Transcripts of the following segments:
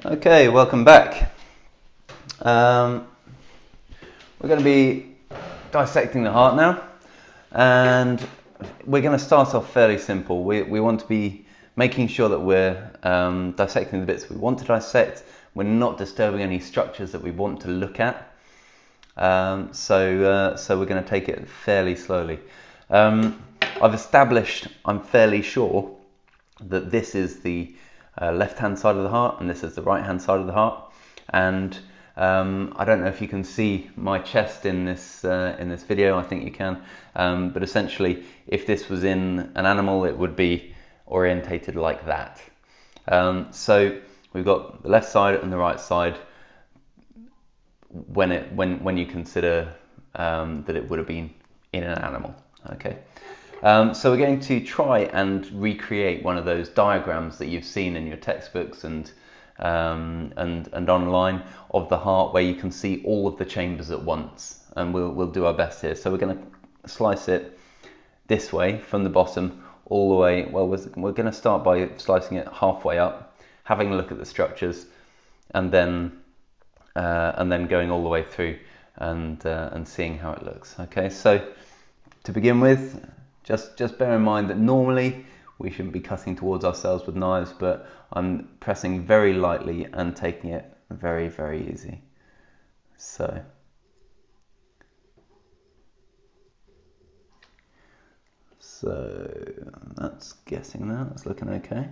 Okay, welcome back. We're going to be dissecting the heart now, and we're going to start off fairly simple. We want to be making sure that we're dissecting the bits we want to dissect. We're not disturbing any structures that we want to look at. So we're going to take it fairly slowly. I've established, I'm fairly sure, that this is the left-hand side of the heart and this is the right-hand side of the heart, and I don't know if you can see my chest in this video. I think you can, but essentially if this was in an animal it would be orientated like that. So we've got the left side and the right side when you consider that it would have been in an animal. Okay. So we're going to try and recreate one of those diagrams that you've seen in your textbooks and online of the heart, where you can see all of the chambers at once, and we'll do our best here. So we're going to slice it this way from the bottom all the way. Well, we're going to start by slicing it halfway up, having a look at the structures, and then going all the way through and seeing how it looks. Okay, so to begin with, just bear in mind that normally we shouldn't be cutting towards ourselves with knives, but I'm pressing very lightly and taking it very, very easy. So that's getting there, that's looking okay.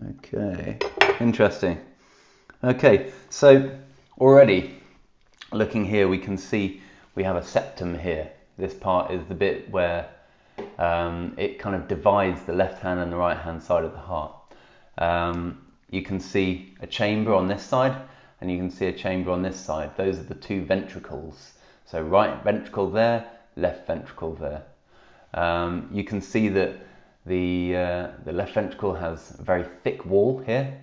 Okay, interesting. Okay, so already looking here, we can see we have a septum here. This part is the bit where it kind of divides the left hand and the right hand side of the heart. You can see a chamber on this side and you can see a chamber on this side. Those are the two ventricles. So right ventricle there, left ventricle there. You can see that the left ventricle has a very thick wall here.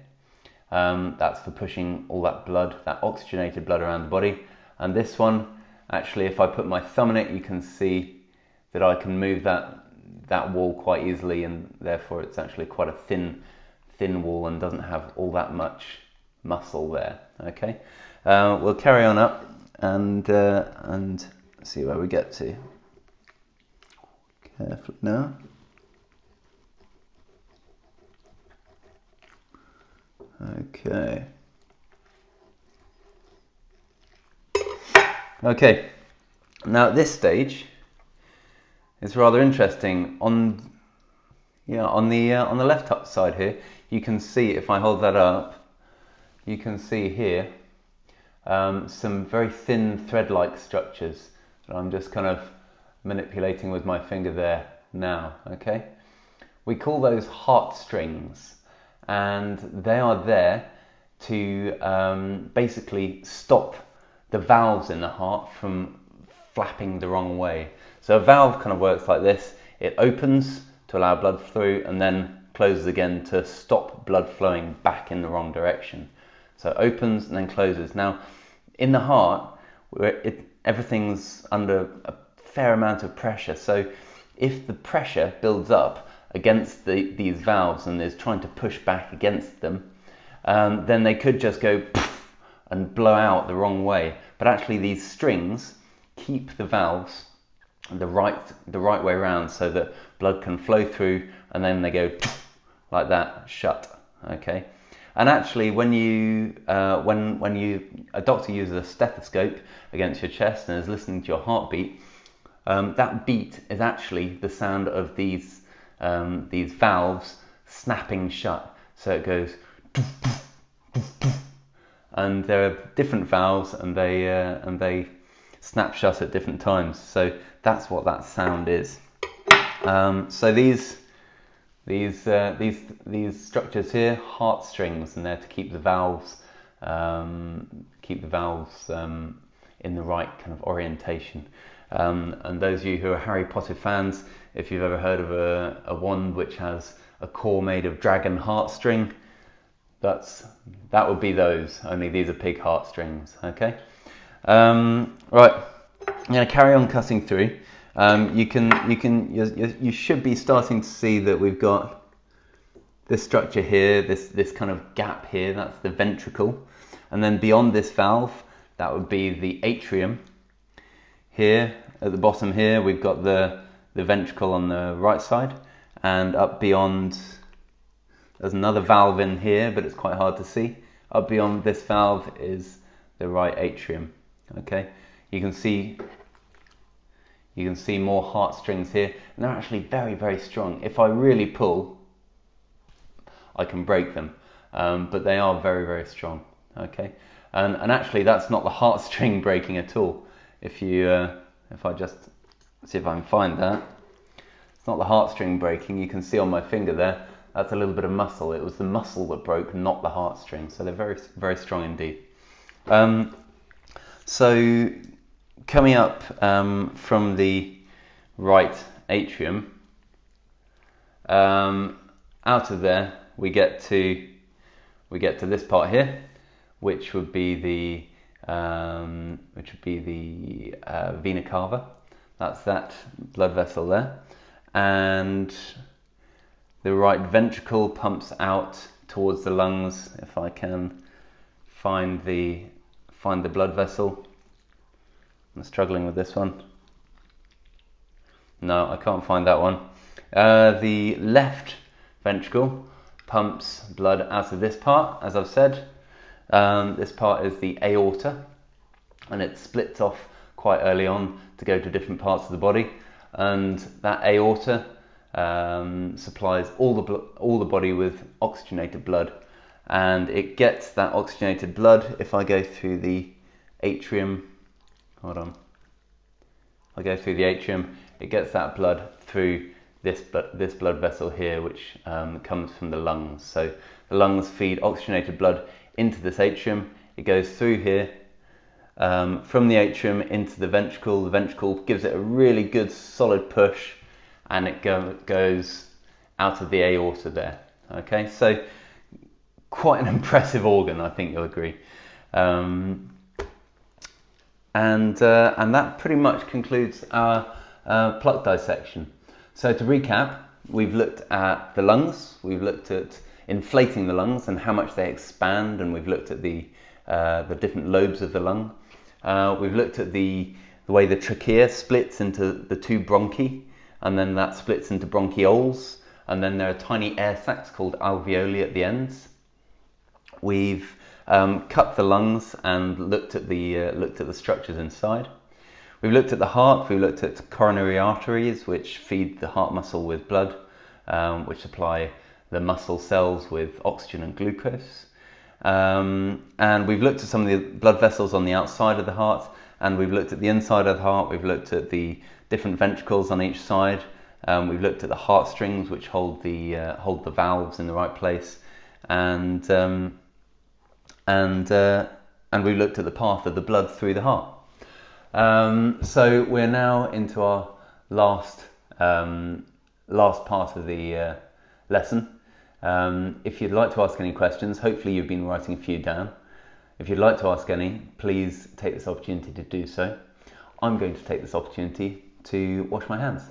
That's for pushing all that blood, that oxygenated blood around the body. And this one, actually, if I put my thumb in it, you can see that I can move that wall quite easily, and therefore it's actually quite a thin wall and doesn't have all that much muscle there. Okay, we'll carry on up and see where we get to. Carefully now. Okay. Okay. Now at this stage, it's rather interesting. On the left side here, you can see, if I hold that up, you can see here some very thin thread-like structures that I'm just kind of manipulating with my finger there now. Okay. We call those heartstrings, and they are there to basically stop the valves in the heart from flapping the wrong way. So a valve kind of works like this. It opens to allow blood through and then closes again to stop blood flowing back in the wrong direction. So it opens and then closes. Now, in the heart, everything's under a fair amount of pressure. So if the pressure builds up against these valves and is trying to push back against them, then they could just go and blow out the wrong way. But actually these strings keep the valves the right way around, so that blood can flow through, and then they go like that, shut. Okay. And actually when a doctor uses a stethoscope against your chest and is listening to your heartbeat, that beat is actually the sound of these valves snapping shut. So it goes, and there are different valves, and they snap shut at different times. So that's what that sound is. So these structures here, heartstrings, and they're to keep the valves in the right kind of orientation. And those of you who are Harry Potter fans, if you've ever heard of a wand which has a core made of dragon heartstring, that would be those, only these are pig heartstrings. Okay. Right, I'm going to carry on cutting through. You should be starting to see that we've got this structure here, this kind of gap here. That's the ventricle, and then beyond this valve, that would be the atrium. Here at the bottom here, we've got the ventricle on the right side, and up beyond, there's another valve in here, but it's quite hard to see. Up beyond this valve is the right atrium. Okay, you can see more heartstrings here, and they're actually very, very strong. If I really pull, I can break them, but they are very, very strong. Okay, and actually that's not the heartstring breaking at all. If I just see if I can find that, it's not the heartstring breaking. You can see on my finger there, that's a little bit of muscle. It was the muscle that broke, not the heartstring. So they're very, very strong indeed. So coming up from the right atrium, out of there we get to this part here, which would be the vena cava. That's that blood vessel there, and the right ventricle pumps out towards the lungs. If I can find the blood vessel. I'm struggling with this one. No, I can't find that one. The left ventricle pumps blood out of this part, as I've said. This part is the aorta, and it splits off quite early on to go to different parts of the body, and that aorta supplies all the body with oxygenated blood, and it gets that oxygenated blood. If I go through the atrium, hold on, I go through the atrium, it gets that blood through this blood vessel here, which comes from the lungs. So the lungs feed oxygenated blood into this atrium. It goes through here, from the atrium into the ventricle. The ventricle gives it a really good solid push, and it goes out of the aorta there. Okay, so quite an impressive organ, I think you'll agree. And that pretty much concludes our Pluck dissection. So to recap, we've looked at the lungs, we've looked at inflating the lungs and how much they expand, and we've looked at the different lobes of the lung. We've looked at the way the trachea splits into the two bronchi, and then that splits into bronchioles, and then there are tiny air sacs called alveoli at the ends. We've cut the lungs and looked at the structures inside. We've looked at the heart. We've looked at coronary arteries, which feed the heart muscle with blood, which supply the muscle cells with oxygen and glucose. And we've looked at some of the blood vessels on the outside of the heart, and we've looked at the inside of the heart. We've looked at the different ventricles on each side. We've looked at the heartstrings, which hold the valves in the right place, and we've looked at the path of the blood through the heart. So we're now into our last part of the lesson. If you'd like to ask any questions, hopefully you've been writing a few down. If you'd like to ask any, please take this opportunity to do so. I'm going to take this opportunity to wash my hands.